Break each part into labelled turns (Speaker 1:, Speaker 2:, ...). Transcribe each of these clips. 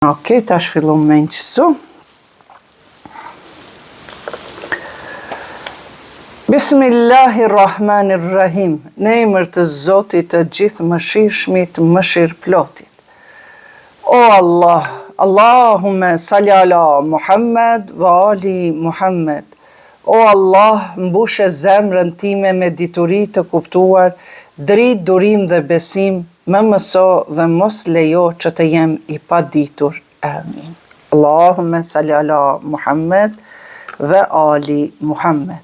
Speaker 1: Ok, tash fillon me nqësu. Bismillahirrahmanirrahim. Në emër të Zotit të gjithë mëshirshmit, mëshirëplotit. O Allah, Allahumme salli ala Muhammed wa ali Muhammed. O Allah, mbushe zemrën time me dituri të kuptuar, dritë, durim dhe besim, më mëso dhe mos lejo që të jem i paditur. Amin. Allahumme salli ala Muhammed ve ali Muhammed.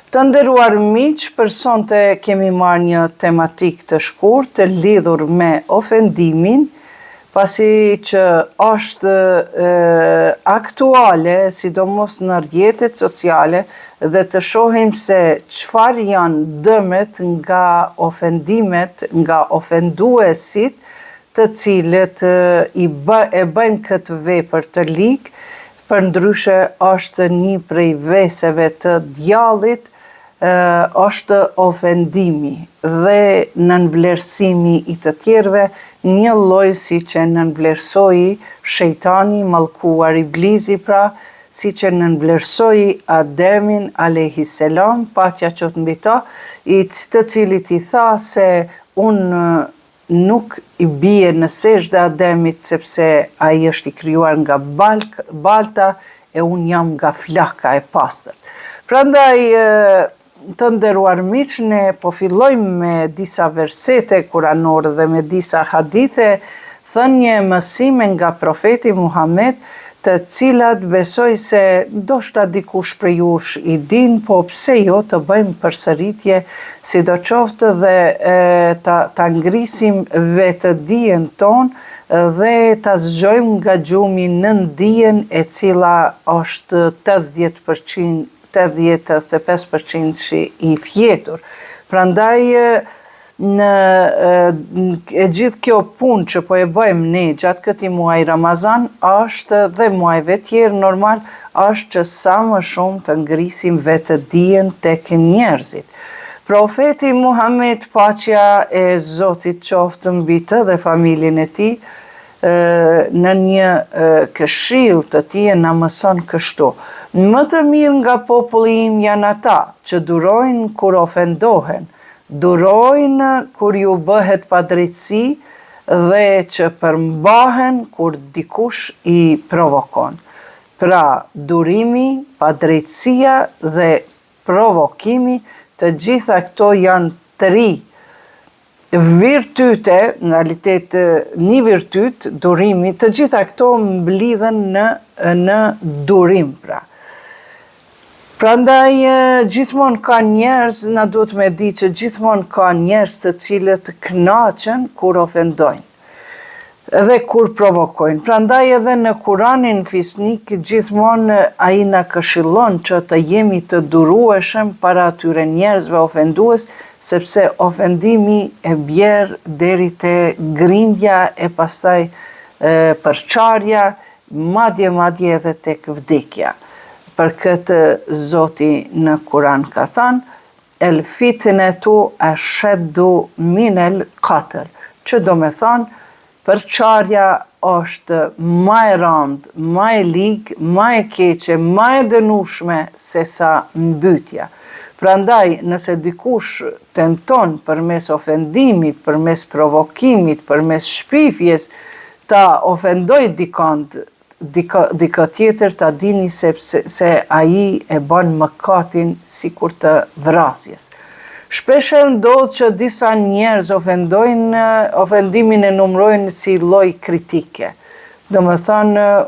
Speaker 1: Të nderuar miq, për sonte kemi marrë një tematik të shkurtë të lidhur me ofendimin, pasi që është aktuale, sidomos në rrjetet sociale, dhe të shohim se çfarë janë dëmet nga ofendimet, nga ofenduesit, të cilët e bëjnë këtë vepër të ligë, përndryshe është një prej veseve të djallit, është ofendimi dhe nënvlerësimi i të tjerëve, një lloj si që nënvlerësoi shejtani, mallkuar iblisi, pra si që nënvlerësoi Ademin a.s. paqja qoftë mbi ta, i të cilit i tha se unë nuk i bie në seshde Ademit sepse ai është i krijuar nga balta e unë jam nga flaka e pastër. Prandaj të nderuar miq, ne po fillojmë me disa versete kuranore dhe me disa hadithe, thënie mësime nga profeti Muhammed, të cilat besoj se ndoshta dikush prej jush i din, po pse jo të bëjmë përsëritje, sidoqoftë dhe ta ngrisim vetëdijen tonë dhe ta zgjojmë nga gjumi nëndijen e cila është 85% i fjetur. Prandaj në e gjithë kjo punë që po e bëjmë ne gjatë këtij muaji Ramazan, është dhe muajve tjerë normal, është që sa më shumë të ngrisim vetëdijen tek njerëzit. Profeti Muhammed, paqja e Zotit qoftë mbi të dhe familjen e tij, në një këshill të tij na mëson kështu: më të mirë nga populli im janë ata që durojnë kur ofendohen, durojnë kur ju bëhet padrejtësi dhe që përmbahen kur dikush i provokon. Pra, durimi, padrejtësia dhe provokimi, të gjitha këto janë 3 virtyte, në realitet një virtyt, durimi, të gjitha këto mblidhen në durim, pra. Prandaj gjithmonë ka njerëz, na duhet me di që gjithmonë ka njerëz të cilët kënaqen kur ofendojnë dhe kur provokojnë. Prandaj edhe në Kuranin fisnik gjithmonë ai na këshillon që të jemi të durueshëm para atyre njerëzve ofendues, sepse ofendimi e bjerë deri te grindja e pastaj përçarja, madje edhe tek vdekja. Për këtë Zoti në Kuran ka thënë: el fitnetu ashaddu minel qatl, që do me thënë përçarja është më e rëndë, më e ligë, më e keqe, më e dënueshme se sa mbytja. Prandaj, nëse dikush tenton përmes ofendimit, përmes provokimit, përmes shpifjes, ta ofendoj dikë tjetër, ta dini se ai e bën mëkatin sikur të vrasjes. Shpesh ndodh që disa njerëz ofendimin e numrojnë si lloj kritike. Domethënë,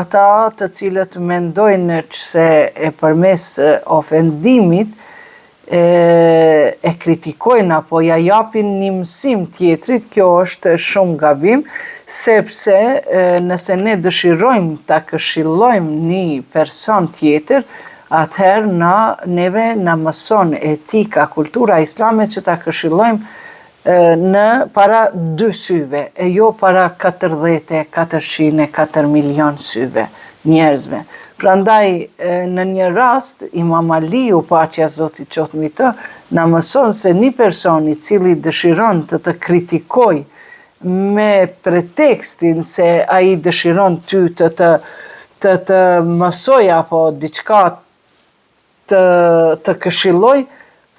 Speaker 1: ata të cilët mendojnë se e përmes ofendimit e kritikojnë apo ja japin një mësim tjetrit, kjo është shumë gabim, sepse nëse ne dëshirojmë ta këshillojmë një person tjetër, atëherë neve na mëson etika, kultura islame që ta këshillojmë në para 2 syve, e jo para 4 milion syve njerëzve. Prandaj, në një rast, Imam Aliu, paqja Zotit qoftë mbi të, na mëson se një person i cili dëshiron të kritikojë me pretekstin se ai dëshiron ty të mësoj apo diçka të këshilloj,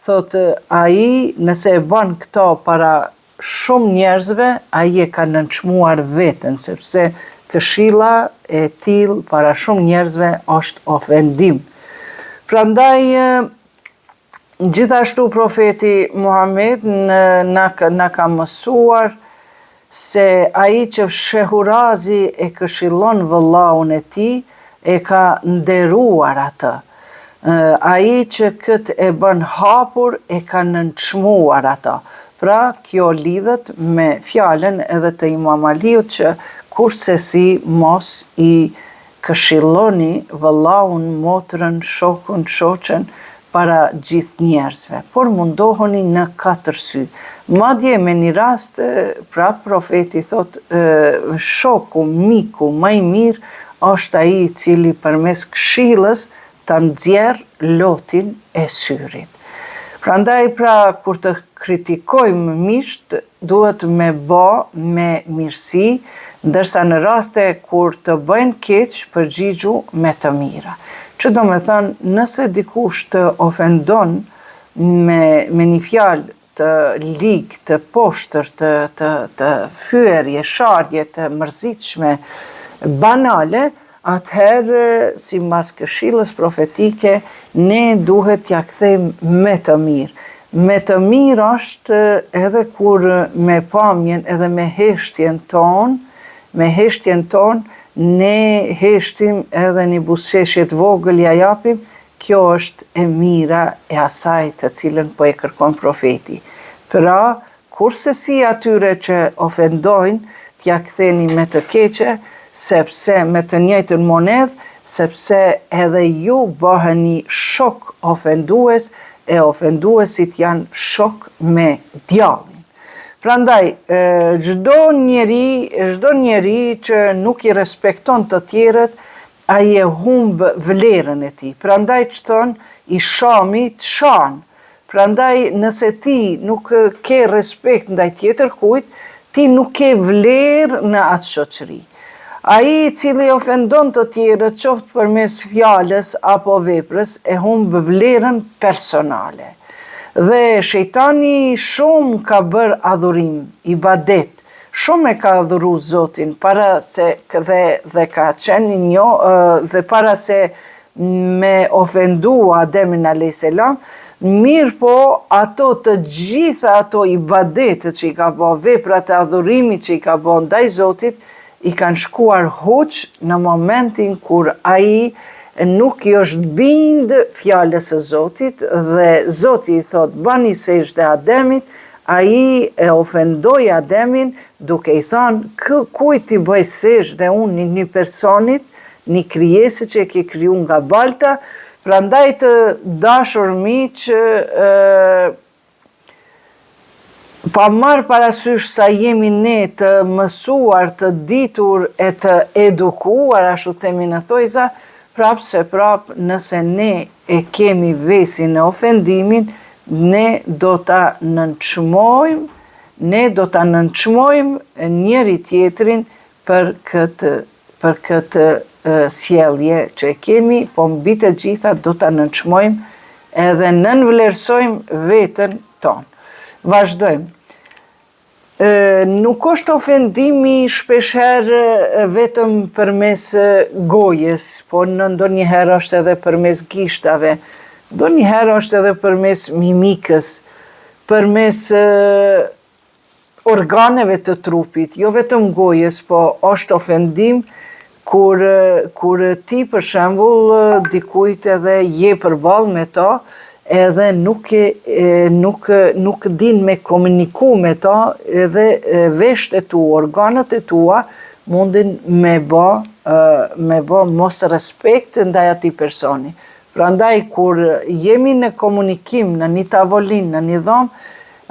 Speaker 1: thotë ai nëse e bën këto para shumë njerëzve, ai e ka nënçmuar veten, sepse këshilla e tillë para shumë njerëzve është ofendim. Prandaj gjithashtu profeti Muhammed na ka mësuar se ai që fshehurazi e këshillon vëllaun e tij e ka nderuar atë. Ai që këtë e bën hapur e ka nënçmuar atë. Pra kjo lidhet me fjalën edhe të Imam Aliut që kurse si mos i këshilloni vëllaun, motrën, shokun, shoqen para gjithë njerëzve, por mundohuni në 4 sy. Madje me një rast, pra profeti thot, shoku, miku, më i mirë është ai i cili përmes këshillës ta nxjerr lotin e syrit. Prandaj pra kur të kritikojmë misht, duhet me bë me mirësi, ndërsa në raste kur të bëjnë keq, përgjigju me të mira. Që do me thënë, nëse dikush të ofendon me një fjalë të ligë, të poshtër, të fyerje, sharje, të mërzitshme, banale, atëherë, si mas këshillës profetike, ne duhet t'ja kthejmë me të mirë. Me të mirë është edhe kur me pamjen edhe me heshtjen tonë, ne heshtim edhe një buzëqeshje të vogël ja japim, kjo është e mira e asaj të cilën po e kërkon profeti. Pra, kurse si atyre që ofendojnë, t'ja ktheni me të keqe, sepse me të njëjtën monedhë, sepse edhe ju bëheni shok ofendues, e ofenduesit janë shok me djallin. Prandaj, çdo njeri që nuk i respekton të tjerët, ai e humb vlerën e tij. Prandaj çton i shami të shan. Prandaj nëse ti nuk ke respekt ndaj tjetër kujt, ti nuk ke vlerë në atë shoqëri. Ai i cili ofendon të tjerët, qoftë përmes fjalës apo veprës, e humb vlerën personale. Dhe shejtani shumë ka bërë adhurim, ibadet, shumë e ka adhuru Zotin, para se dhe ka qenë dhe para se me ofendu Ademin a.s. Mirë po ato të gjitha ato ibadetet që i ka bo, veprat e adhurimit që i ka bo ndaj Zotit, i kanë shkuar huq në momentin kur ai nuk i është bind fjalës së Zotit dhe Zoti i thot bani sejdë Ademit, ai e ofendoi Ademin duke i thënë kujt i bëj sejdë unë një personit, një krijese që e ke kriju nga balta. Prandaj të dashur miq, pa marrë parasysh sa jemi ne të mësuar, të ditur e të edukuar, ashtu themi në thojza, prapë se prapë nëse ne e kemi vesin në ofendimin, ne do ta nënçmojmë njëri tjetrin për këtë sjellje që e kemi, po mbi të gjitha do ta nënçmojmë edhe nënvlerësojmë veten tonë. Vazhdojmë. Nuk është ofendimi shpeshherë vetëm përmes gojes, po në ndonjëherë është edhe përmes gishtave, ndonjëherë është edhe përmes mimikës, përmes organeve të trupit, jo vetëm gojes, po është ofendim kur ti për shembull dikujt edhe je përballë me to, edhe nuk din me komuniku me ta, edhe vesht e tu, organet e tua, mundin me bë mos respekt ndaj atij personi. Prandaj kur jemi në komunikim, në një tavolin, në një dhomë,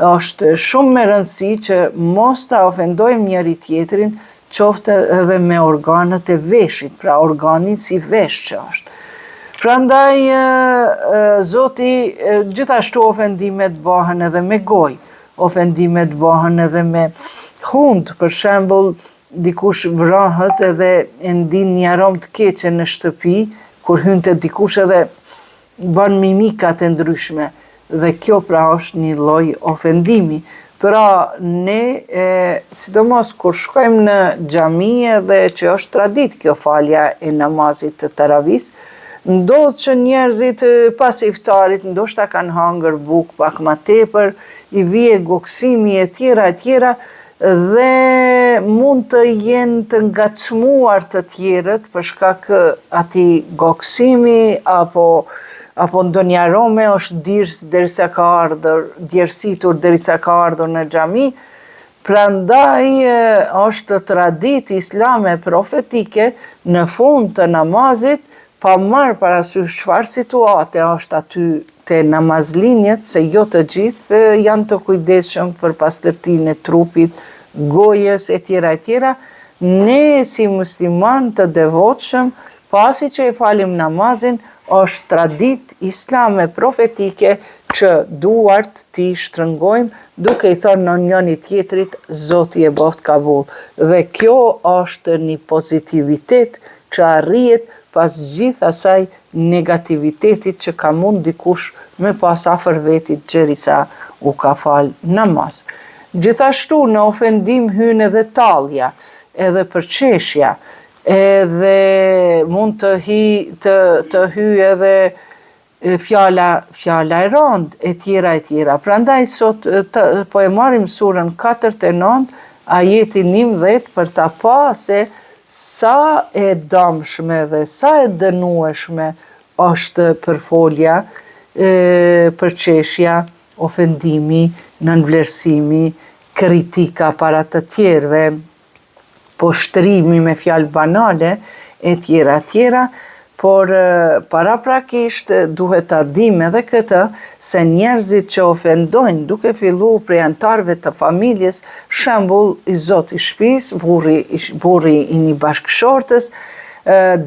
Speaker 1: është shumë me rëndësi që mos ta ofendojmë njëri tjetrin, qoftë edhe me organet e veshit, pra organin si vesh që është. Prandaj, Zoti gjithashtu ofendimet bëhen edhe me gojë, ofendimet bëhen edhe me hund, për shembull, dikush vrahet edhe e ndin një aromë të keqe në shtëpi, kur hyn te dikush edhe bën mimikat e ndryshme. Dhe kjo pra është një lloj ofendimi. Pra ne, sidomos kur shkojmë në xhami edhe që është tradit kjo falja e namazit të taravis, ndodh që njerëzit pas iftarit ndoshta kanë hangër bukë pak ma tepër, i vije goksimi e tjera dhe mund të jenë të ngacmuar të tjerët për shkak atij goksimi apo ndonjë arome është djersitur derisa ka ardhur në xhami. Prandaj është traditë islame profetike në fund të namazit, pa marrë parasysh çfarë situate është aty te namazlinjet, se jo të gjithë janë të kujdesshëm për pastërtinë e trupit, gojës e tjera, ne si musliman të devotshëm, pasi që e falim namazin, është traditë islame profetike që duart t'i shtrëngojmë duke i thënë në njëri tjetrit Zoti e boft kabull. Dhe kjo është një pozitivitet që arrihet pas gjithë asaj negativitetit që ka mund dikush me pas afër vetit derisa u ka fal namaz. Gjithashtu në ofendim hyn edhe tallja, edhe përqeshja, edhe mund të hyj edhe fjala e rëndë e tjera. Prandaj sot po e marrim surën 49, ajetin 11 për ta pa se sa e dëmshme dhe sa e dënueshme është përfolja, përqeshja, ofendimi, nënvlerësimi, kritika para të tjerëve, poshtrimi me fjalë banale e tjera, por paraprakisht duhet ta dim edhe këtë se njerëzit që ofendojnë duke filluar prej antarëve të familjes, shembull i zot i shtëpisë, burri i një bashkëshortës,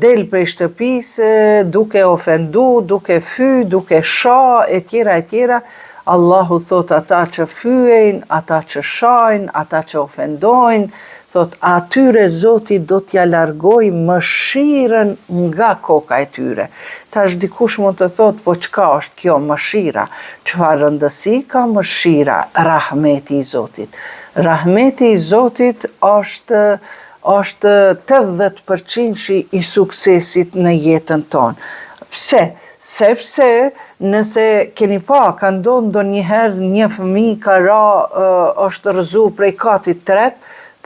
Speaker 1: del prej shtëpisë duke ofendu, duke fy, duke sha e tjera, Allahu thot ata që fyejnë, ata që shajnë, ata që ofendojnë, thot atyre Zoti do t'ja largoj mëshirën nga koka e tyre. Tash dikush mund të thot, po çka është kjo mëshira? Çfarë rëndësi ka mëshira? Rahmeti i Zotit. Rahmeti i Zotit është 80% i suksesit në jetën tonë. Pse? Sepse nëse keni pa, ka ndodhur ndonjëherë një fëmijë ka ra është rrëzu prej katit tret,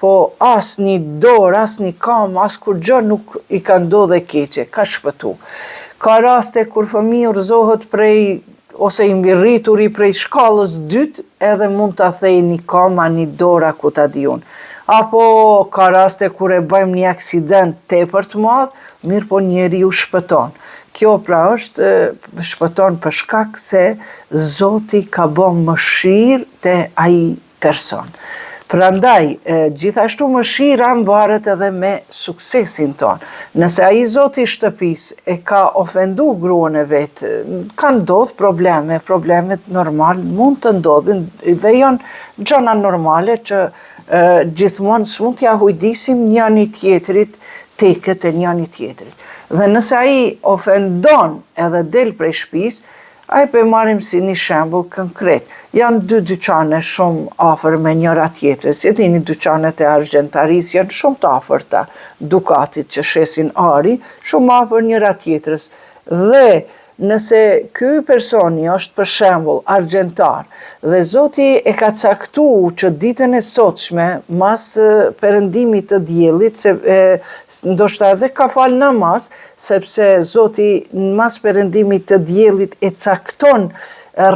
Speaker 1: po as një dorë, as një kam, as kur gjë nuk i ka ndodhe keqe, ka shpëtu. Ka raste kur fëmijë rrëzohet ose i mbirrituri prej shkallës dytë, edhe mund ta thej një kam, a një dora ku ta diun. Apo ka raste kur e bëjmë një aksident tepër të madh, mirë po njeriu shpëton. Kjo pra shpëton për shkak se Zoti ka bën mëshirë te ai person. Prandaj, gjithashtu mëshira mbaret edhe me suksesin ton. Nëse ai Zoti i shtëpisë e ka ofendu gruan e vet, ka ndodh problemet normal mund të ndodhin dhe janë gjëra normale që gjithmonë s'mund t'ja hujdisim njëri tjetrit tekët e njëri tjetrit. Dhe nëse ai ofendon edhe del prej shtëpisë, ai po e marrim si një shembull konkret. Janë dy dyqane shumë afër me njëra tjetrës. Si dini, dyqanet e argjentarisë janë shumë të afërta, Dukatit që shesin ari, shumë afër njëra tjetrës. Dhe nëse ky personi është për shembull argjentar dhe Zoti e ka caktuar që ditën e sotshme mas perëndimit të diellit, ndoshta edhe ka fal namaz, sepse Zoti mas perëndimit të diellit e cakton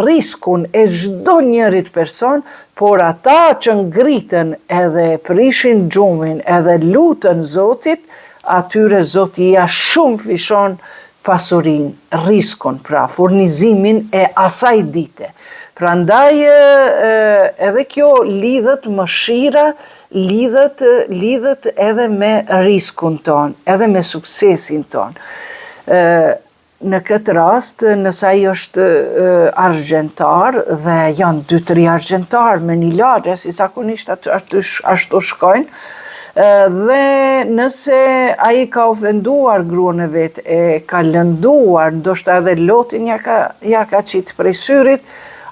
Speaker 1: riskun e çdo njërit person, por ata që ngritën edhe prishin gjumin edhe lutën Zotit, atyre Zoti ja shumë fishon pasurinë, riskun, pra furnizimin e asaj dite. Prandaj edhe kjo lidhet mëshira, lidhet edhe me riskun ton, edhe me suksesin ton. në këtë rast, nëse ai është argjentar dhe janë 2-3 argjentar me një lagje, si zakonisht ashtu shkojnë, dhe nëse ai ka ofenduar gruan e vet, e ka lënduar, ndoshta edhe lotin ja ka qit prej syrit,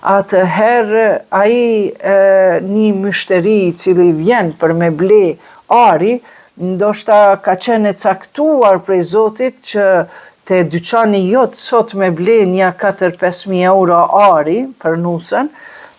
Speaker 1: atëherë ai një myshteri i cili vjen për me ble ari, ndoshta ka qenë e caktuar prej Zotit që te dyqani jot sot me ble një 4-5.000 euro ari për nusën,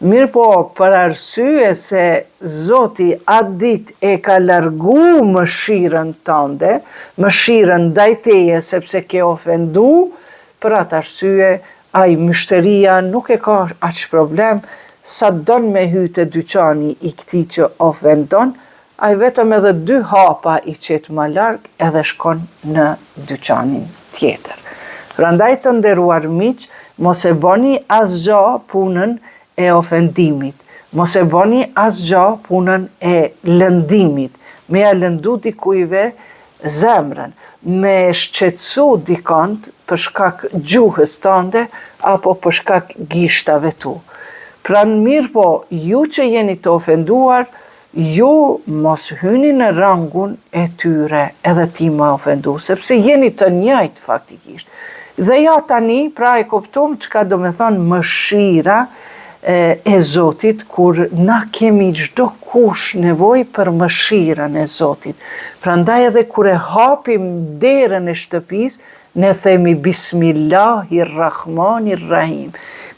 Speaker 1: mirë po për arsye se Zoti atë ditë e ka largu mëshirën tënde, mëshirën ndaj teje sepse ke ofendu, për atë arsye ai myshteria nuk e ka aq problem sa don me hy te dyqani i këtij që ofendon, ai vetëm edhe 2 hapa i qet më larg edhe shkon në dyqanin tjetër. Prandaj të nderuar miq, mos e boni asgjë punën e ofendimit, mos e boni asgjë punën e lëndimit, me ja lëndu dikujve zemrën, me shqetësu dikant për shkak gjuhës tënde apo për shkak gishtave tu. Pra mirë po, ju që jeni të ofenduar, ju mos hyni në rangun e tyre edhe ti më ofendu, sepse jeni të njëjtë faktikisht. Dhe ja tani, pra e kuptum çka do me thonë mëshira e Zotit, kur na kemi çdo kush nevojë për mëshirën e Zotit. Prandaj edhe kur e hapim derën e shtëpisë, ne themi Bismillahirrahmanirrahim.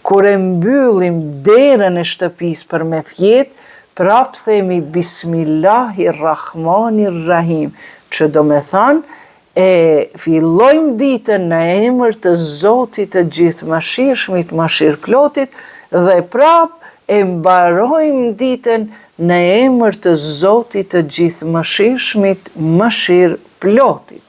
Speaker 1: Kur e mbyllim derën e shtëpisë për me fjet, prap themi Bismillahirrahmanirrahim, që do me thonë, e fillojmë ditën në emër të Zotit të gjithëmëshirshmit, mëshirëplotit, dhe prap e mbarojmë ditën në emër të Zotit të gjithëmëshirshmit, mëshirëplotit.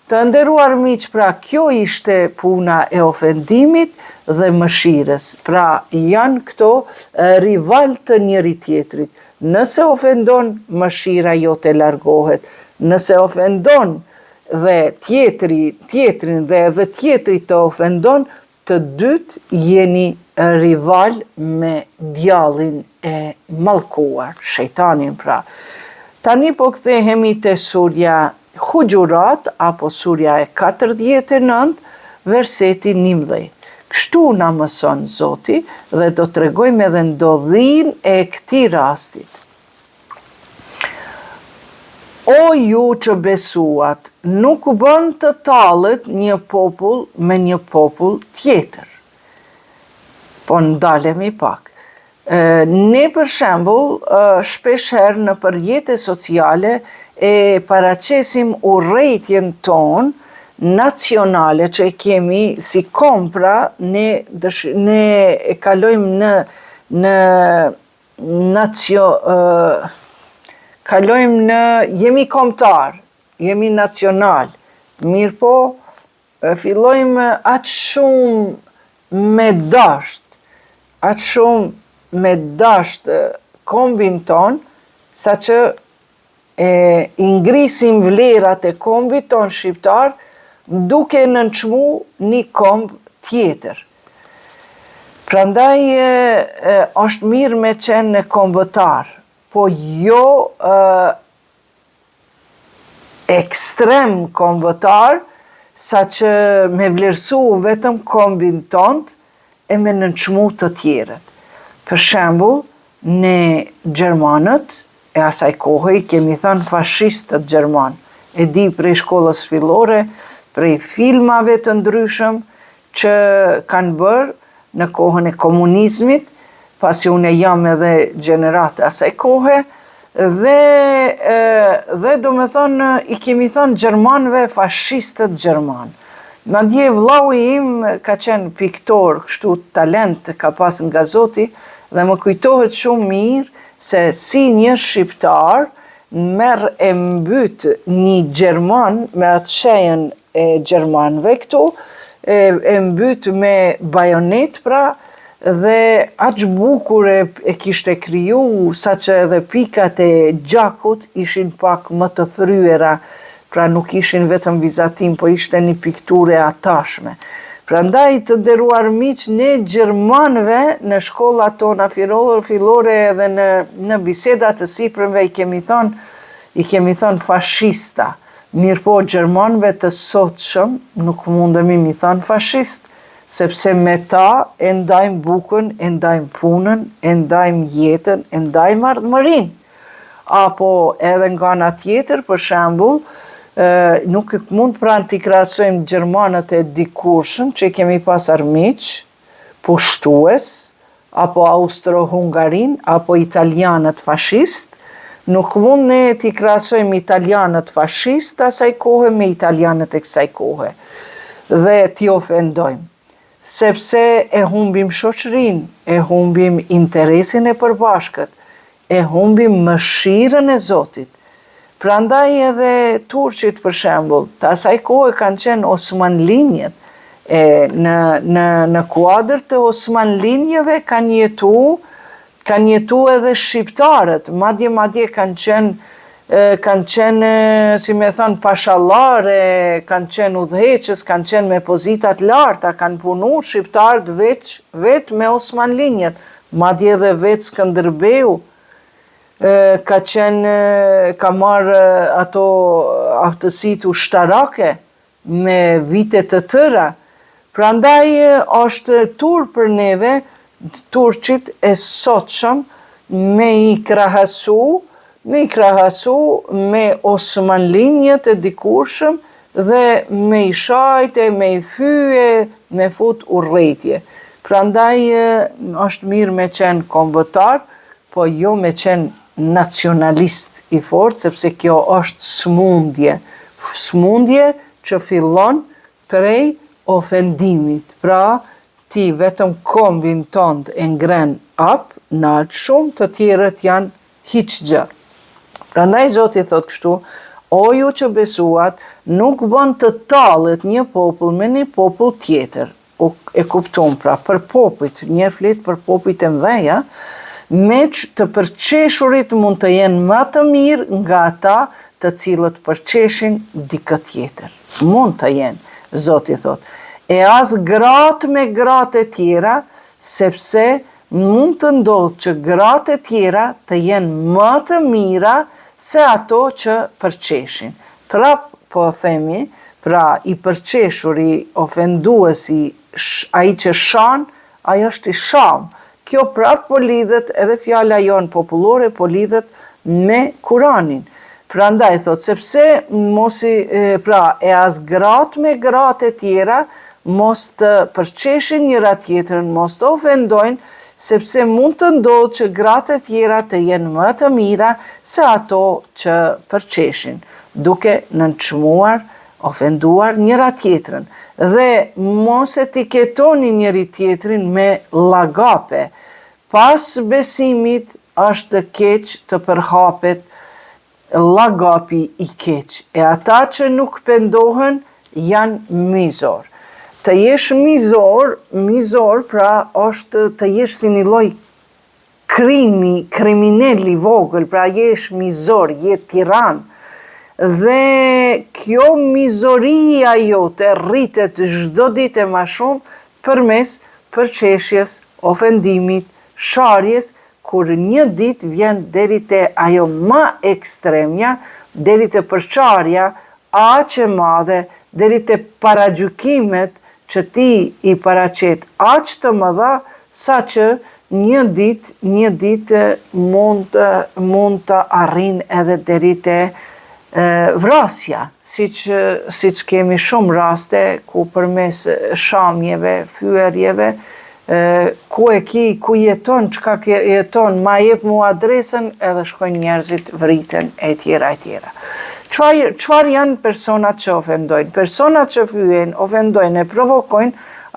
Speaker 1: Të nderuar miq, pra kjo ishte puna e ofendimit dhe mëshirës. Pra janë këto rival të njëri tjetrit. Nëse ofendon, mëshira jote largohet. Nëse ofendon dhe tjetrin dhe edhe tjetri të ofendon, të dytë jeni rival me djallin e mallkuar, shejtanin pra. Tani po kthehemi te surja Huxhurat apo surja e 49, verseti 11. Kështu na mëson Zoti dhe do t'rregojmë edhe ndodhin e këtij rastit. O ju që besuat, nuk bën të tallet një popull me një popull tjetër. Po ndalemi pak. Ne për shembull, shpesh herë në përjete sociale e paraqesim urrëtitjen tonë nacionale që e kemi si kompra, ne e kalojmë jemi kombëtar, jemi nacional, mirë po, fillojmë atë shumë me dasht kombin ton, sa që i ngrisim vlerat e kombit ton shqiptar, duke nënçmu një komb tjetër. Prandaj është mirë me qenë kombëtar, po jo ekstrem kombëtar, sa që me vlerësu vetëm kombin tont e me nënçmu të tjerët. Për shembull, ne Gjermanët, e asaj kohë kemi thënë fashistët Gjerman. E di prej shkollës fillore, prej filmave të ndryshëm që kanë bërë në kohën e komunizmit, pasi unë jam edhe gjenerate asaj kohe, dhe do me thonë, i kemi thënë Gjermanëve fashistët Gjerman. Madje vllau im ka qenë piktor, kështu talent ka pas nga Zoti, dhe më kujtohet shumë mirë se si një shqiptar merr e mbyt një Gjerman me atë shenjën e Gjermanëve këtu, e mbyt me bajonet pra, dhe aq bukur e kishte kriju, sa që edhe pikat e gjakut ishin pak më të thryera pra nuk ishin vetëm vizatim, po ishte një pikturë e atashme. Prandaj të nderuar miq, ne gjermanëve në shkollat tona fillore edhe në bisedat të sipërme i kemi thonë fashista. Mirë po gjermanëve të sotshëm nuk mundemi mi thonë fashist, sepse me ta e ndajmë bukën, e ndajmë punën, e ndajmë jetën, e ndajmë ardhmërinë. Apo edhe nga ana tjetër, për shembull, nuk mund pra t'i krahasojmë gjermanët e dikurshëm që kemi pas armiq, pushtues, apo Austro-Hungarin, apo italianët fashist, nuk mund ne t'i krahasojmë italianët fashist asaj kohe me italianët e kësaj kohe dhe t'i ofendojmë, sepse e humbim shoqërinë, e humbim interesin e përbashkët, e humbim mëshirën e Zotit. Prandaj edhe turqit për shembull, të asaj kohë kanë qenë Osmanlinjet, në kuadër të Osmanlinjeve kanë jetu edhe shqiptarët, madje kanë qenë, si me thonë, pashallare, kanë qenë udhëheqës, kanë qenë me pozitat larta, kanë punu shqiptarët vetë me Osmanlinjet, madje edhe vetë Skënderbeu, ka marrë ato aftësitë ushtarake me vite të tëra. Prandaj është tur për neve, turqit e sotshëm, me i krahasu me Osmanlinjet e dikurshëm dhe me i shajte, me i fyje, me fut urrëtie. Prandaj është mirë me qenë kombëtar, po jo me qenë nacionalist i fortë, sepse kjo është smundje që fillon prej ofendimit. Pra, ti vetëm kombin tënd e ngren nalt shumë, të tjerët janë hiç gjë. Prandaj Zoti thot kështu: o ju që besuat, nuk bën të tallet një popull me një popull tjetër. E kupton, pra, për popujt, një flet për popujt e mëdhenj, meq të përqeshurit mund të jenë më të mirë nga ata të cilët përqeshin dikë tjetër. Mund të jenë, Zoti thot. E as gratë me gratë e tjera, sepse mund të ndodhë që gratë e tjera të jenë më të mira se ato që përqeshin. Prap po themi, pra i përqeshuri, ofenduesi, ai që shan, ai është i sham. Kjo prap po lidhet, edhe fjala jonë popullore po lidhet me Kuranin. Prandaj thot, sepse e as gratë me gratë e tjera, mos të përqeshin njëra tjetrën, mos të ofendojnë, sepse mund të ndodhë që gratë e tjera të jenë më të mira se ato që përqeshin, duke nënçmuar, ofenduar njëra tjetrën. Dhe mos etiketoni njëri tjetrin me llagape. Pas besimit është keq të përhapet llagapi i keq. E ata që nuk pendohen janë mizor. Të jesh mizor pra është të jesh si një lloj kriminal i vogël, pra jesh mizor, je tiran. Dhe kjo mizoria jote rritet çdo ditë më shumë përmes përqeshjes, ofendimit, sharjes, kur një ditë vjen deri te ajo më ekstremja, deri te përçarja aq e madhe, deri te paragjykimet që ti i paraqet aq të mëdha, sa që një ditë mund të arrin edhe deri te vrasja, siç kemi shumë raste ku përmes shamjeve, fyerjeve, ku jeton, çka jeton, ma jep mu adresën, edhe shkojnë njerëzit, vriten, e tjera. Çfarë janë personat që ofendojnë? Personat që fyen, ofendojnë, e provokojnë,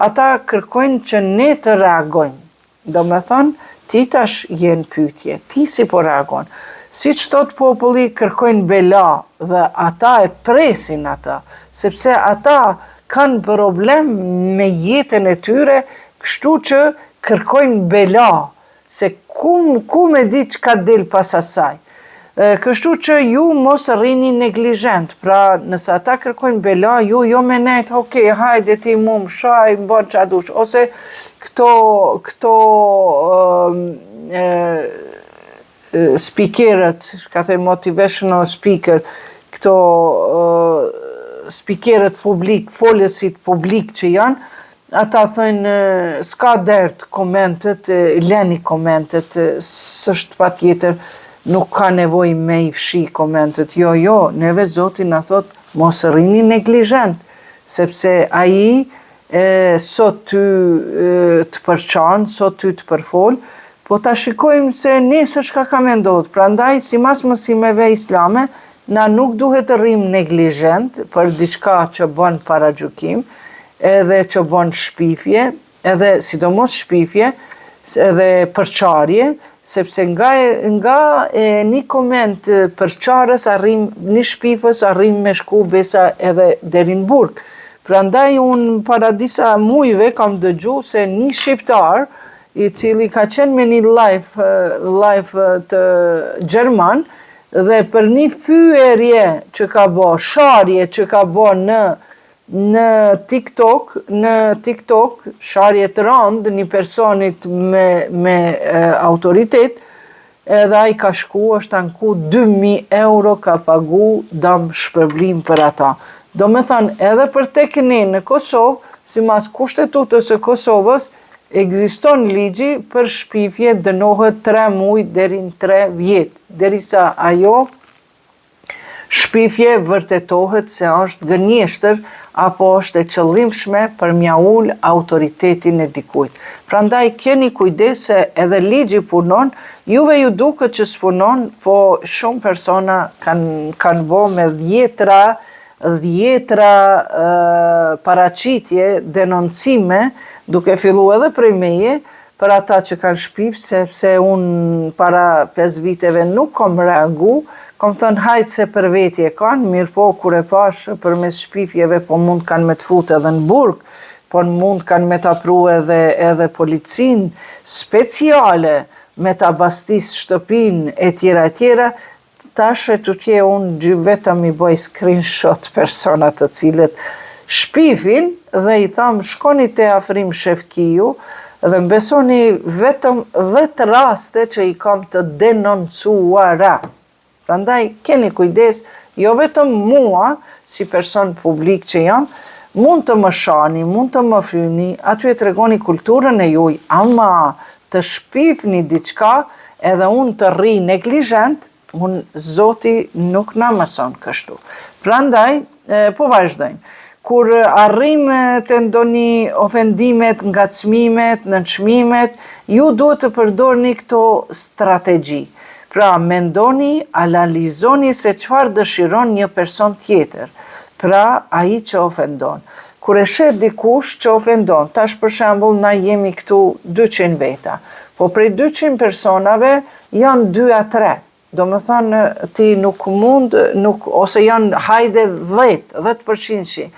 Speaker 1: ata kërkojnë që ne të reagojnë. Do me thonë, ti tash jenë pyetje, ti si po reagon? Si që thot populli, kërkojnë bela dhe ata e presin ata, sepse ata kanë problem me jetën e tyre, kështu që kërkojnë bela, se ku me di që ka del pas asaj. Kështu që ju mos rrini neglizhent, pra nëse ata kërkojnë bela, ju jo me nejt, okay, hajde ti mu më shaj, më bën qa dush, ose këto speakerët, ka thënë motivational speaker, këto speakerët publik, folësit publik që janë, ata thënë s'ka dert komentet, leni komentet, s'është patjetër, nuk ka nevoj me i fshi komentet. Jo, neve Zoti na thot mos rrini neglizhent, sepse ai sot ty të përçan, sot ty të përfol, po ta shikojmë se nesër çka ka me ndodhur. Prandaj, simas mësimeve islame, na nuk duhet të rrim neglizhent për diçka që bën para gjykim, edhe që bën shpifje, edhe sidomos shpifje, edhe përçarje, sepse nga një koment përçarës arrim, një shpifës arrim me shku besa edhe deri në burg. Prandaj unë para disa mujve kam dëgju se një shqiptar i cili ka qenë me një live të Gjerman dhe për një fyerje që ka bo, sharje që ka bo në TikTok, sharje të rëndë një personit me autoritet, edhe ai ka shku, është anku 2.000 euro ka pagu dëm shpërblim për ata. Do me thënë, edhe për tek ne në Kosovë, simas kushtetutës së Kosovës, ekziston ligji për shpifje dënohet 3 muaj deri në 3 vjet, derisa ajo shpifje vërtetohet se është gënjeshtër apo është e qëllimshme për mja ul autoritetin e dikujt. Prandaj keni kujdes se edhe ligji punon, juve ju duket që s'punon, po shumë persona kanë bo me dhjetra paraqitje, denoncime, duke fillu edhe prej meje, për ata që kanë shpif, sepse unë para 5 viteve nuk kom reagu, kom thënë hajtë se për veti e kanë, mirë po kur e pash për mes shpifjeve, po mund kanë me të futë edhe në burg, po mund kanë me të apru edhe policin speciale, me të bastis shtëpin e tjera, tash e të tje unë vetëm i bëj screenshot personat të cilët shpifin dhe i thamë shkoni te afrim Shefkiju dhe mbesoni vetëm 10 raste që i kam të denoncuara. Prandaj keni kujdes, jo vetëm mua si person publik që jam, mund të më shani, mund të më fryni, aty e tregoni kulturën e juj, ama të shpifni diçka edhe unë të rri neglizhent, unë Zoti nuk na mëson kështu. Prandaj, po vazhdojmë. Kur arrim të ndonjë ofendimet, ngacmimet, nënçmimet, ju duhet të përdorni këto strategji. Pra, mendoni, analizoni se çfarë dëshiron një person tjetër. Pra, ai që ofendon. Kur e shet dikush që ofendon, tash për shembull na jemi këtu 200 veta, po prej 200 personave janë 2 a 3. Do më thonë, ti nuk mund, ose janë hajde 10%.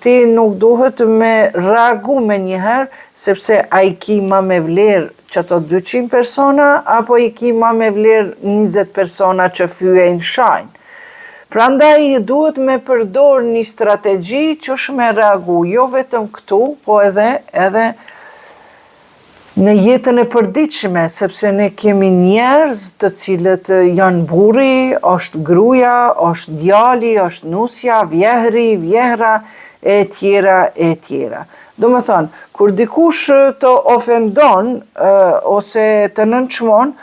Speaker 1: Ti nuk duhet me reagu me njëherë, sepse a i ki ma me vlerë që të 200 persona, apo i ki ma me vlerë 20 persona që fyejnë shajnë. Prandaj duhet me përdor një strategji që shme reagu, jo vetëm këtu, po edhe në jetën e përditshme, sepse ne kemi njerëz të cilët janë burri, është gruaja, është djali, është nusja, vjehri, vjehra, e tjera. Do më thonë, kur dikush të ofendon ose të nënçmon,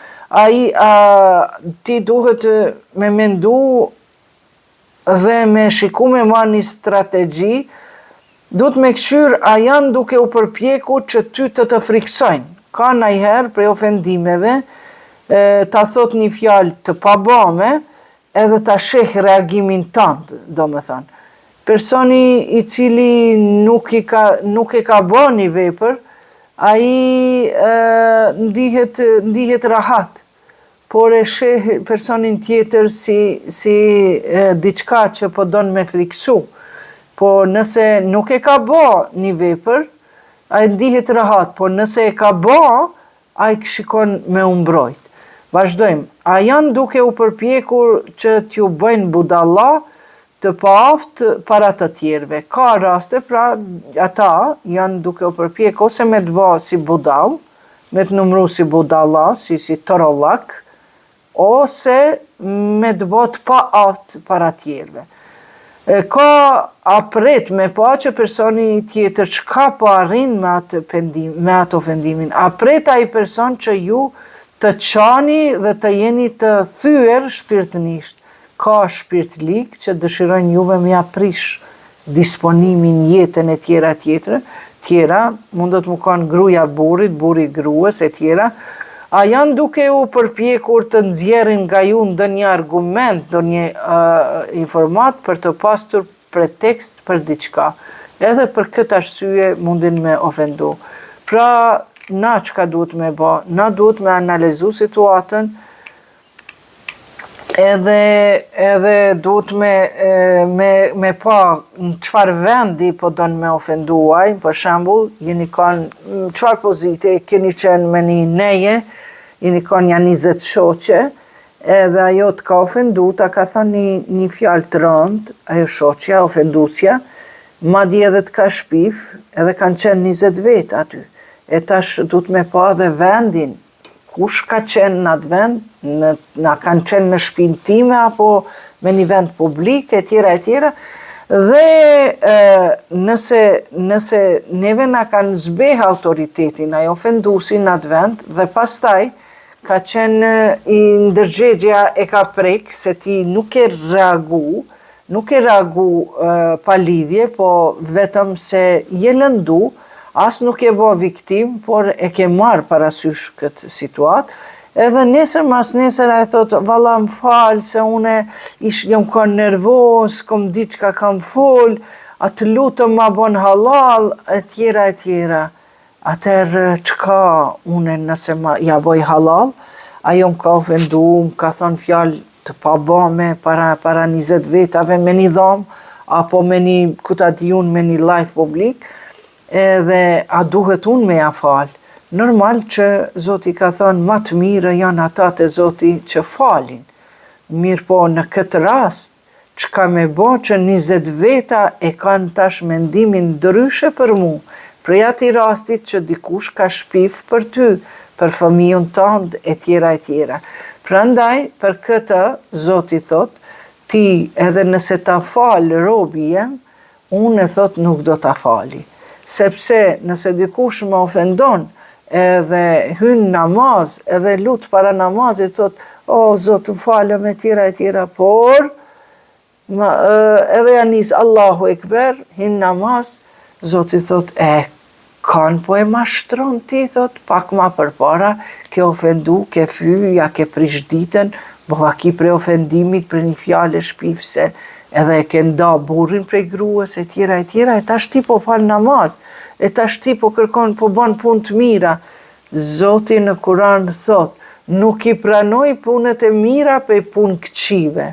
Speaker 1: ti duhet me mendu dhe me shiku me marrë një strategji, duhet me këshyr a janë duke u përpjeku që ty të friksojnë. Ka najherë prej ofendimeve, ta thot një fjalë të pabame, edhe ta sheh reagimin tënd, do me thënë. Personi i cili nuk e ka bë një vepër, ai ndihet rahat, por e sheh personin tjetër si diçka që po don me friksu. Po nëse nuk e ka bë një vepër, ai ndihet rahat, po nëse e ka bë, ai shikon me umbrojt. Vazhdojmë. A janë duke u përpjekur që t'ju bëjnë budalla të paaft para të tjerëve? Ka raste, pra ata janë duke u përpjekur ose me të bë si budall, me të numru si budalla, si torollak, ose me të bë të paaft para tjerëve. Ka apret me pa që personi tjetër çka po arrin me atë ofendimin. Apret ai person që ju të çani dhe të jeni të thyer shpirtënisht. Ka shpirtlik që dëshirojnë juve me aprish disponimin, jetën e tjera, mundet më kanë gruaja burrit, burri gruas e tjera. A janë duke u përpjekur të nxjerrin nga ju ndonjë argument, ndonjë informat për të pasur pretekst për diçka. Edhe për këtë arsye mundin me ofendu. Pra, na çka duhet me bë? Na duhet me analizu situatën, edhe duhet me pa në çfarë vendi po don me ofenduaj. Për shembull, jeni kanë çfarë pozite keni qenë me një neje, jeni kanë janë 20 shoqe, edhe ajo të ka ofendu, ta ka thënë një fjalë të rëndë, ajo shoqja, ofendusja, madje edhe të ka shpif, edhe kanë qenë 20 vetë aty. E tash duhet me pa dhe vendin, kush ka qenë në atë vend, na kanë qenë në shtëpinë time apo me një vend publik, e tjera, dhe nëse neve na kanë zbeh autoritetin, ai ofendusi në atë vend, dhe pastaj ka qenë i ndërgjegja e ka prek, se ti nuk e reagu pa lidhje, po vetëm se je lëndu, as nuk e bë viktim, por e ke marrë parasysh këtë situatë, edhe nesër mas nesër e thotë, valla më falë, se une jam kanë nervoz, kom ditë çka kam fol, atë lutëm ma bon halal, e tjera. Atëherë çka une nëse ja boj halal, ajo më ka ofendu, më ka thonë fjalë të pabame para 20 vetave me një dhamë, apo me një kutadiun me një live publik, edhe a duhet unë me ja falë. Normal që Zoti ka thonë ma të mirë janë ata të Zoti që falin. Mirë po në këtë rast, që ka me bo që 20 veta e kanë tash mendimin ndryshe për mu, prej ati rastit që dikush ka shpif për ty, për fëmijën tënd, e tjera. Prandaj, për këtë, Zoti thot, ti edhe nëse ta falë robi jem, unë e thot nuk do ta fali. Sepse nëse dikush më ofendon, edhe hyn namaz, edhe lut para namazit, thot, Zot, më falem e tjera, por, edhe janis Allahu Ekber, hyn namaz, Zoti thot, kanë po e mashtron ti, thot, pak ma përpara, ke ofendu, ke fy, ja ke prish ditën, bëha ki pre ofendimit për një fjale shpifse, edhe e ke nda burrin prej gruas, e tjera, e tash ti po fal namaz, e tash ti po kërkon, po ban punë të mira. Zoti në Kur'an thot, nuk i pranoj punët e mira për punë këqive.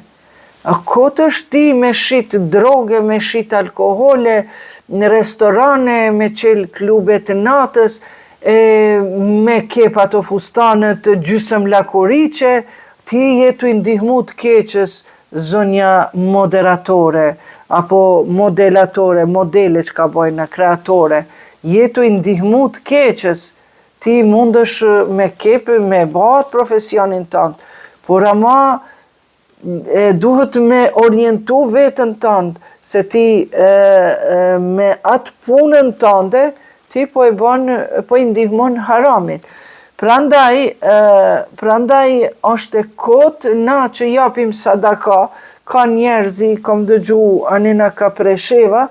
Speaker 1: A kotë është ti me shit droge, me shit alkohole, në restorane, me qel klubet natës, me kep ato fustanët gjysëm lakuriqe, ti jetu i ndihmu të keqës, zonja moderatore, apo modelatore, modele që ka bojnë, kreatore, jetu i ndihmu të keqës, ti mundësh me kepe, me bat profesionin tënd, por ama duhet me orientu vetën tënd, se ti me atë punën tënde, ti po i ndihmon haramit. Prandaj është e kotë na që japim sadaka, ka njerëzi, kom dëgju Anina Kapresheva,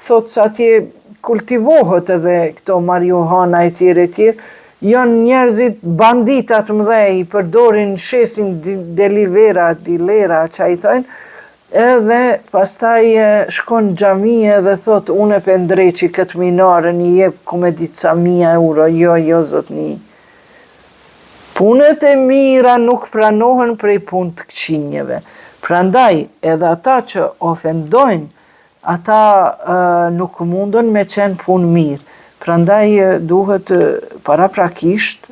Speaker 1: thot sa atje kultivohet edhe këto marijuana e tjere, janë njerëzit banditat mëdhej, përdorin shesin dilera, që i thojnë, edhe pastaj shkon xhamie dhe thot, unë e pendreqi këtë minarën, i jep kume ditë ca 1000 euro, jo, zotni. Punët e mira nuk pranohen prej punë të këqinjeve. Prandaj, edhe ata që ofendojnë, ata nuk mundën me qenë punë mirë. Prandaj duhet paraprakisht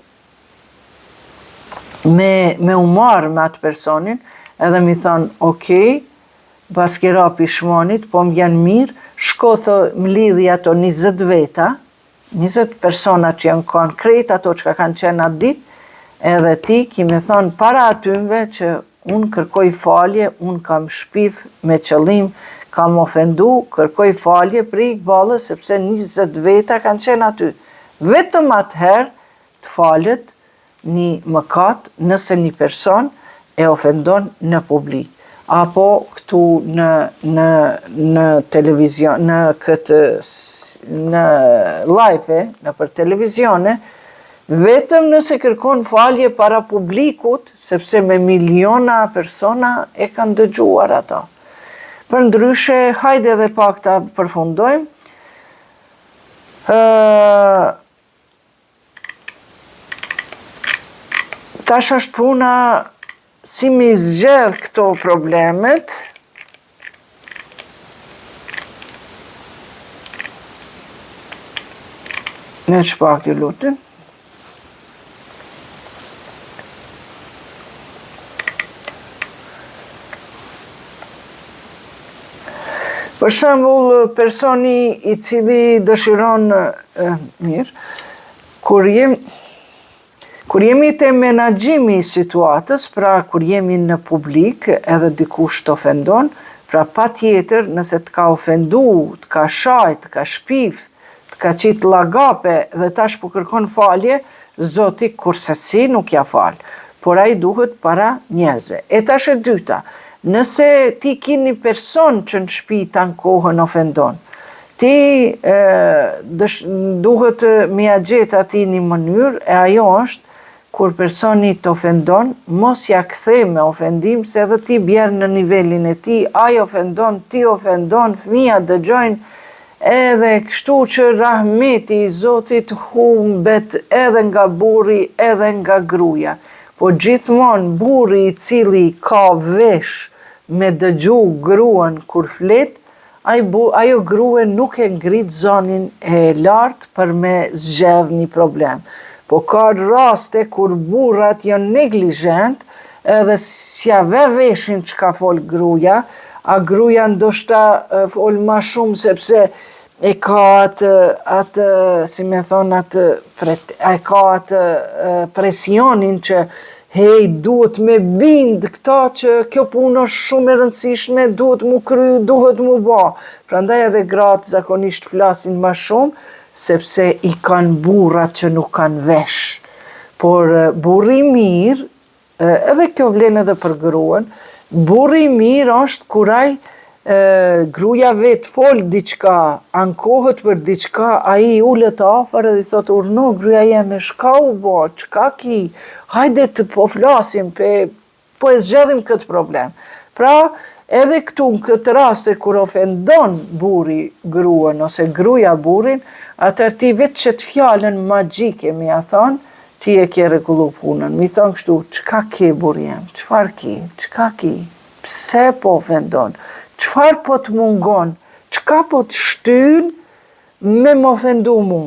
Speaker 1: me u marrë me atë personin, edhe mi thonë, okej, pas kera pishmonit, po m'jan mirë, shko thë m'lidhi ato 20 veta, 20 persona që janë kanë krejt ato që kanë qenë atë dit, edhe ti ki me thonë para atymve që unë kërkoj falje, unë kam shpif me qëllim, kam ofendu, kërkoj falje për Iqbalës, sepse 20 veta kanë qenë aty. Vetëm atëherë të falet një mëkat nëse një person e ofendon në publik. Apo këtu në televizion, në live, në për televizione, vetëm nëse kërkon falje para publikut, sepse me miliona persona e kanë dëgjuar ata. Për ndryshe, hajde edhe pak ta përfundojmë. Tash është puna si mi zgjedh këto problemet. Në që pak ju lutem. Për shembull, personi i cili dëshiron mirë, kur jemi te menaxhimi i situatës, pra kur jemi në publik edhe dikush të ofendon, pra patjetër nëse të ka ofendu, të ka shajt, të ka shpif, të ka qit llagape dhe tash po kërkon falje, Zoti kurse si nuk ja fal, por ai duhet para njerëzve. E tash e dyta, nëse ti ki një person që në shtëpi ta në kohën ofendon, ti duhet me ja gjetë ati një mënyrë, e ajo është kur personi të ofendon, mos ja kthe me ofendim, se edhe ti bjerë në nivelin e ti, ai ofendon, ti ofendon, fëmija dëgjojnë, edhe kështu që rahmeti i Zotit humbet edhe nga burri, edhe nga gruaja. Po gjithmonë burri i cili ka vesh me dëgju gruan kur flet, ajo grua nuk e ngrit zonin e lartë për me zgjedh një problem. Po ka raste kur burrat janë neglizhent edhe s'ja ve veshin që ka fol gruaja, a gruaja ndoshta fol ma shumë sepse e ka atë si me thonë, e ka atë presionin që hej, duhet me bind këta që kjo punë është shumë e rëndësishme, duhet mu kry, duhet mu ba. Prandaj edhe gratë zakonisht flasin ma shumë, sepse i kanë burrat që nuk kanë vesh. Por burri mirë, edhe kjo vlen edhe për gruan, burri mirë është kur ai gruaja vet fol diçka, ankohet për diçka, ai ulet afër edhe i thot urno gruaja jeme, shka u bë, çka ki? Hajde të po flasim, po e zgjedhim këtë problem. Pra, edhe këtu në këtë raste kur ofendon burri gruan ose gruaja burrin, atëherë ti vetë që të fjallën magjike mi a thonë, ti e ke rregullu punën. Mi thonë kështu, çka ke burri jem, çfarë ki, çka ki, pse po ofendon, çfarë po të mungon, çka po të shtyn me më ofendu mu.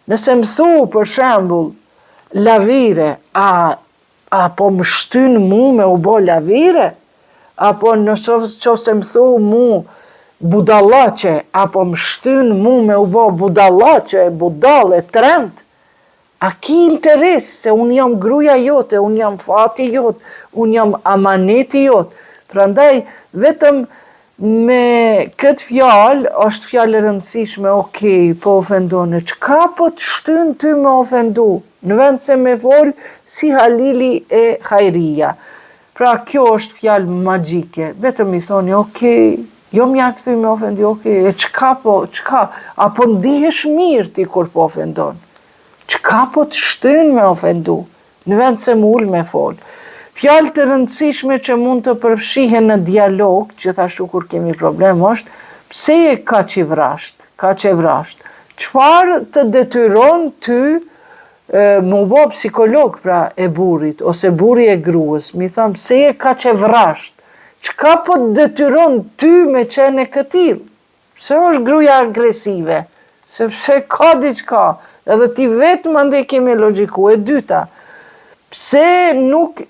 Speaker 1: Nëse më thu, për shembull, lavire, a po më shtyn mu me u bo lavire? Apo nëse më thu mu budallaqe, apo më shtyn mu me u bo budallaqe, budale, trend? A ki interes se unë jam gruaja jote, unë jam fati jote, unë jam amaneti jote. Prandaj, vetëm me këtë fjalë, është fjalë e rëndësishme, okej, po ofendone, çka po të shtyn ty me ofendu? Në vend se me fol si Halili e Hajria. Pra kjo është fjalë magjike, vetëm i thoni, okej, jo m'ja kthy me ofendi, okej, e çka po, çka? Apo ndihesh mirë ti kur po ofendon? Çka po të shtyn me ofendu? Në vend se m'ul me fol. Fjalë të rëndësishme që mund të përfshihen në dialog, gjithashtu kur kemi problem është, pse je kaq i vrasht? Çfarë të detyron ty mu bo psikolog pra e burrit, ose burri e gruas, mi thamë, pse je kaq e vrasht? Çka po të detyron ty me qenë e këtill? Pse është gruaja agresive? Sepse ka diçka, edhe ti vetë mandej kemi logjiku. E dyta, pse nuk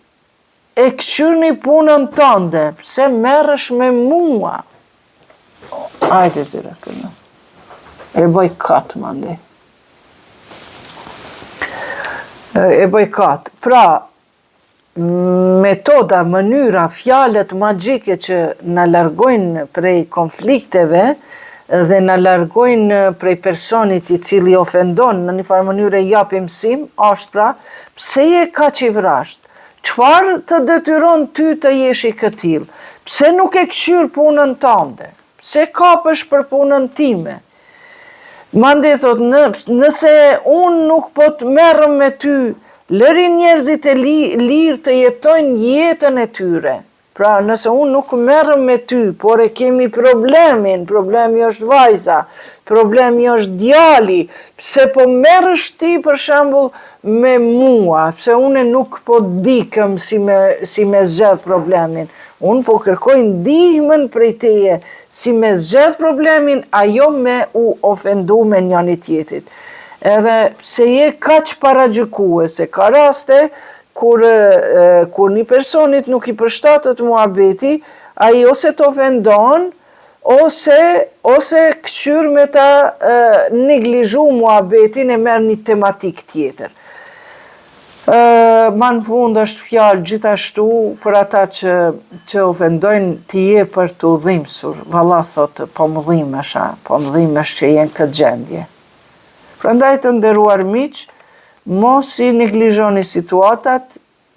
Speaker 1: e këshyrni punën tënde, pse merresh me mua? Hajde zira këna. E bëj katë, mande. E bëj katë. Pra, metoda, mënyra, fjalët magjike që na largojnë prej konflikteve dhe na largojnë prej personit i cili ofendon, në një farë mënyrë japim mësim, është pra, pse je kaq i vrasht? Çfarë të detyron ty të jesh i këtill? Pse nuk e këshyr punën tënde? Pse kapësh për punën time? Mande thot, nëse unë nuk po të merrem me ty, lëri njerëzit e lirë të jetojnë jetën e tyre. Pra, nëse unë nuk merrem me ty, por e kemi problemi është vajza, problemi është djali, pse po merresh ti për shembull me mua, pse unë nuk po dikëm si me zgjedh problemin. Unë po kërkoj ndihmën prej teje, si me zgjedh problemin, ajo me u ofendu me njëri tjetrit. Edhe pse je kaq paragjykuese, ka raste kur një personit nuk i përshtatet muhabeti, ai ose të ofendon, ose këshyr me ta neglizhu muhabetin e merr një tematik tjetër. Ma në fund është fjalë gjithashtu për ata që ofendojnë t'i je për të udhimsur. Valla thotë, po më dhimesh që jenë këtë gjendje. Prandaj të nderuar miq, mos i neglizhoni situatat,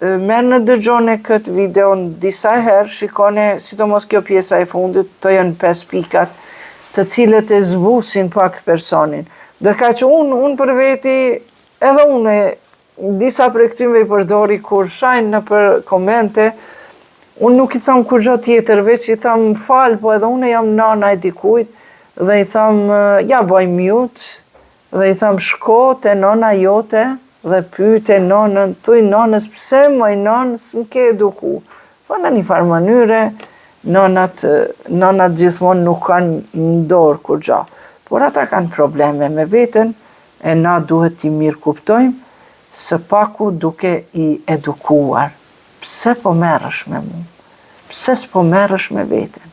Speaker 1: merë në dëgjone këtë video në disa herë, shikone, sidomos kjo pjesa e fundit, të janë 5 pikat, të cilët e zbusin pak personin. Dërka që unë për veti, edhe unë disa për këtyme i përdori kur shajnë në për komente, unë nuk i tham kur gjatë tjetër, veç i tham falë, po edhe unë jam nana e dikujt, dhe i tham, ja bëj mute, dhe i tham shko te nona jote, dhe pyete nonën, thuj nonës pse moj nonës m'ke eduku. Po në një farë mënyre, nonat gjithmonë nuk kanë në dorë kur gja. Por ata kanë probleme me veten, e na duhet t'i mirë kuptojmë, së paku duke i edukuar. Pse po merresh me mu? Pse s'po merresh me veten?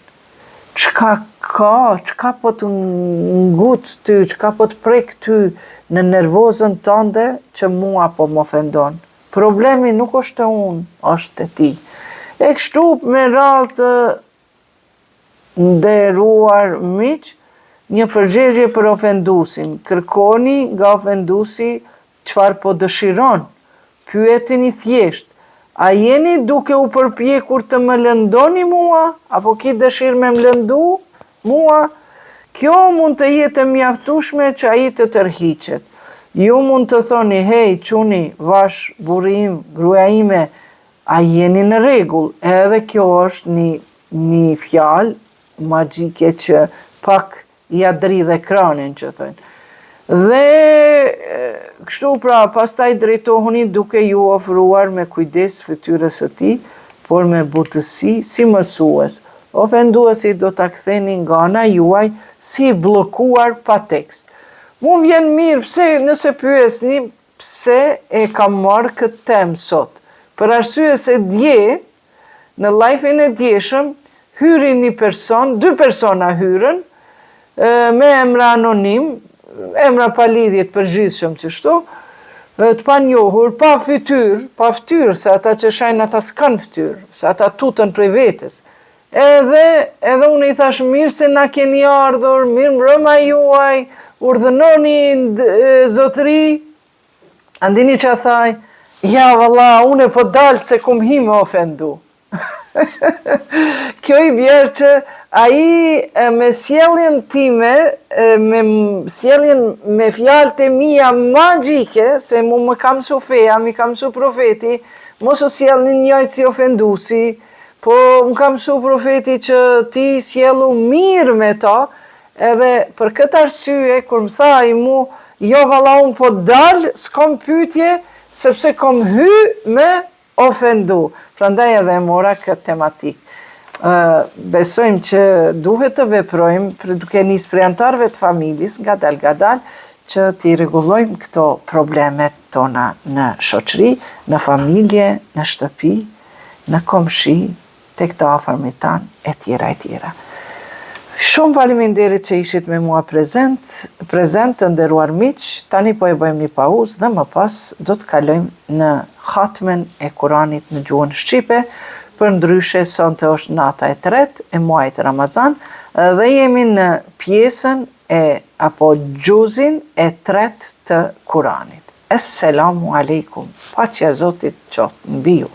Speaker 1: Çka po të ngut ty, çka po të prek ty në nervozën tënde që mua po m'ofendon? Problemi nuk është e unë, është e ti. E kështu me radhë të nderuar miq, një përgjigje për ofendusin. Kërkoni nga ofendusi çfarë po dëshiron. Pyetini thjesht, a jeni duke u përpjekur të më lëndoni mua, apo ki dëshirë me më lëndu mua? Kjo mund të jetë e mjaftueshme që ai të tërhiqet. Ju mund të thoni, hej, quni, vash, burri im, gruaja ime, a jeni në rregull? Edhe kjo është një fjalë magjike që pak ja dridh ekranin që thënë. Dhe kështu pra, pastaj drejtohuni duke ju ofruar me kujdes fytyrës së tij, por me butësi si mësues. Ofenduesi do ta ktheni nga ana juaj si bllokuar pa tekst. Mu vjen mirë pse nëse pyesni pse e kam marrë këtë temë sot. Për arsye se dje, në live-in e djeshëm, hyri një person, 2 persona hyrën, me emra anonim, emra pa lidhje të përgjithshëm kështu, të panjohur, pa fytyrë, se ata që shajnë ata s'kan fytyrë, se ata tutën prej vetes. Edhe unë i thash mirë se na keni ardhur, mirë mbrëma juaj, urdhënoni zotëri. Andini që thaj, ja valla, unë e po dalë se kum hi me ofendu. Kjo i bjerë që ai me sjelljen time, me sjelljen me fjalët e mia magjike, se mu më ka mësu feja, mi ka mësu profeti, mos u sjellni njëjtë si ofendusi, po më ka mësu profeti që ti sjellu mirë me ta, edhe për këtë arsye, kur më tha i mu, jo valla unë po dalë, s'kom pyetje, sepse kom hy me ofendu. Prandaj edhe mora këtë tematik. Besojmë që duhet të veprojmë duke nisë prej antarëve të familjes, ngadal, që t'i rregullojmë këto problemet tona në shoqëri, në familje, në shtëpi, në komshi, tek të afërmit tan, etj. etj. Shumë faleminderit që ishit me mua prezent të nderuar miq. Tani po e bëjmë një pauzë dhe më pas do të kalojmë në hatmen e Kuranit në gjuhën shqipe. Përndryshe sonte është nata e tretë e muajit Ramazan dhe jemi në pjesën apo gjuzin e tretë të Kuranit. Esselamu alaikum. Paqja e Zotit qoftë mbi ju.